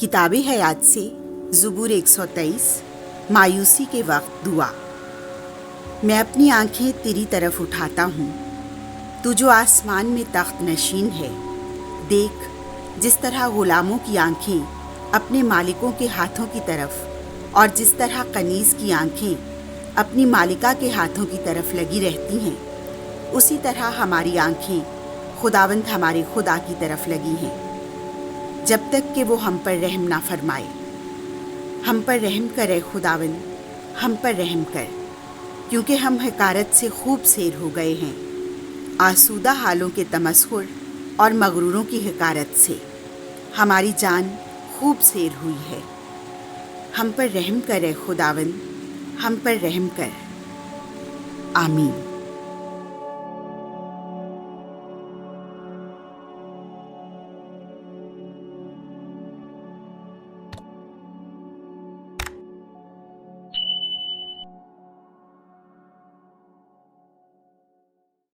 किताबे हयात से ज़ुबूर 123 मायूसी के वक्त दुआ। मैं अपनी आंखें तेरी तरफ उठाता हूँ, तू जो आसमान में तख्त नशीन है। देख, जिस तरह ग़ुलामों की आंखें अपने मालिकों के हाथों की तरफ और जिस तरह कनीज़ की आंखें अपनी मालिका के हाथों की तरफ लगी रहती हैं, उसी तरह हमारी आंखें खुदावंद हमारे खुदा की तरफ लगी हैं, जब तक कि वो हम पर रहम ना फरमाए। हम पर रहम कर ए खुदावंद, हम पर रहम कर, क्योंकि हम हकारत से खूब सैर हो गए हैं, आसूदा हालों के तमस्खुर और मगरूरों की हकारत से हमारी जान खूब सैर हुई है। हम पर रहम कर ए खुदावंद, हम पर रहम कर। आमीन।